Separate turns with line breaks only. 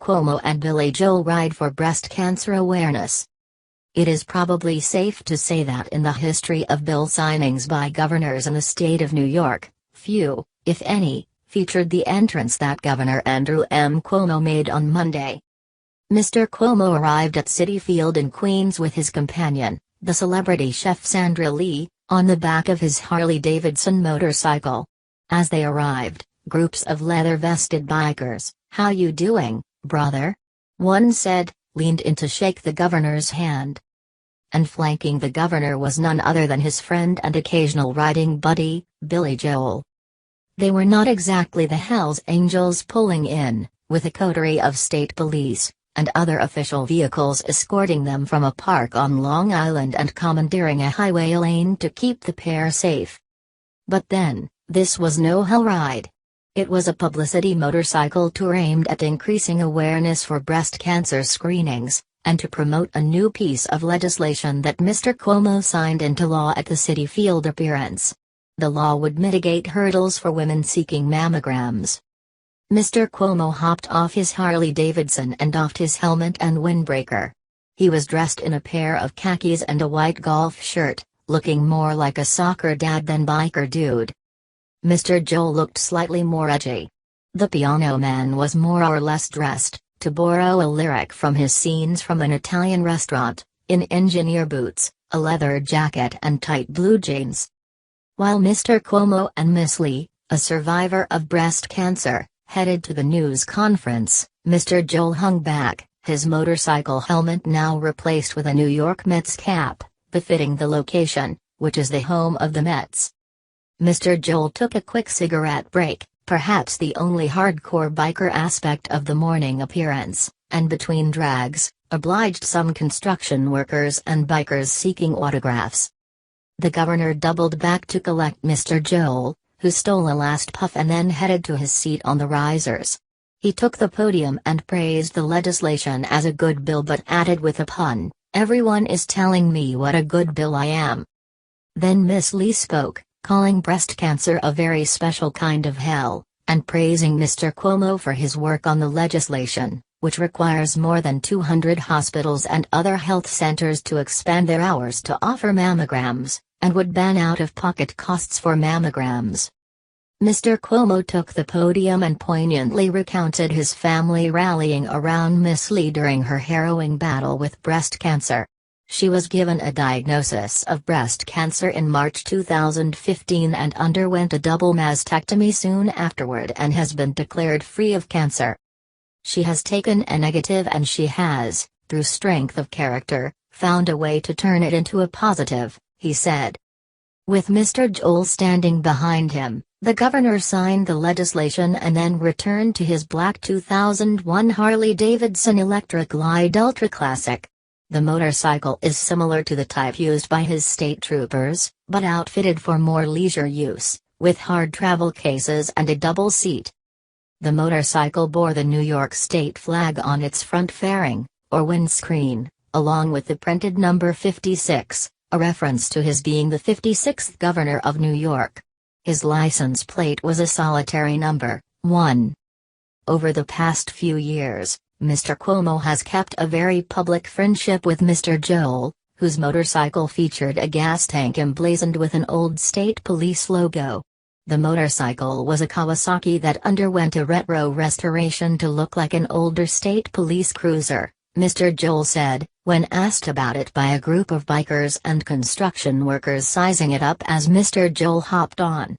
Cuomo and Billy Joel ride for breast cancer awareness. It is probably safe to say that in the history of bill signings by governors in the state of New York, few, if any, featured the entrance that Governor Andrew M. Cuomo made on Monday. Mr. Cuomo arrived at Citi Field in Queens with his companion, the celebrity chef Sandra Lee, on the back of his Harley-Davidson motorcycle. As they arrived, groups of leather-vested bikers, "How you doing, brother?" one said, leaned in to shake the governor's hand. And flanking the governor was none other than his friend and occasional riding buddy, Billy Joel. They were not exactly the Hells Angels pulling in, with a coterie of state police and other official vehicles escorting them from a park on Long Island and commandeering a highway lane to keep the pair safe. But then, this was no hell ride. It was a publicity motorcycle tour aimed at increasing awareness for breast cancer screenings, and to promote a new piece of legislation that Mr. Cuomo signed into law at the Citi Field appearance. The law would mitigate hurdles for women seeking mammograms. Mr. Cuomo hopped off his Harley-Davidson and doffed his helmet and windbreaker. He was dressed in a pair of khakis and a white golf shirt, looking more like a soccer dad than biker dude. Mr. Joel looked slightly more edgy. The piano man was more or less dressed, to borrow a lyric from his Scenes from an Italian Restaurant, in engineer boots, a leather jacket and tight blue jeans. While Mr. Cuomo and Miss Lee, a survivor of breast cancer, headed to the news conference, Mr. Joel hung back, his motorcycle helmet now replaced with a New York Mets cap, befitting the location, which is the home of the Mets. Mr. Joel took a quick cigarette break, perhaps the only hardcore biker aspect of the morning appearance, and between drags, obliged some construction workers and bikers seeking autographs. The governor doubled back to collect Mr. Joel, who stole a last puff and then headed to his seat on the risers. He took the podium and praised the legislation as a good bill but added with a pun, "Everyone is telling me what a good bill I am." Then Miss Lee spoke, calling breast cancer a very special kind of hell, and praising Mr. Cuomo for his work on the legislation, which requires more than 200 hospitals and other health centers to expand their hours to offer mammograms, and would ban out-of-pocket costs for mammograms. Mr. Cuomo took the podium and poignantly recounted his family rallying around Miss Lee during her harrowing battle with breast cancer. She was given a diagnosis of breast cancer in March 2015 and underwent a double mastectomy soon afterward and has been declared free of cancer. She has taken a negative and she has, through strength of character, found a way to turn it into a positive, he said. With Mr. Joel standing behind him, the governor signed the legislation and then returned to his black 2001 Harley-Davidson Electric Glide Ultra Classic. The motorcycle is similar to the type used by his state troopers, but outfitted for more leisure use, with hard travel cases and a double seat. The motorcycle bore the New York state flag on its front fairing, or windscreen, along with the printed number 56, a reference to his being the 56th governor of New York. His license plate was a solitary number, 1. Over the past few years, Mr. Cuomo has kept a very public friendship with Mr. Joel, whose motorcycle featured a gas tank emblazoned with an old state police logo. The motorcycle was a Kawasaki that underwent a retro restoration to look like an older state police cruiser, Mr. Joel said, when asked about it by a group of bikers and construction workers sizing it up as Mr. Joel hopped on.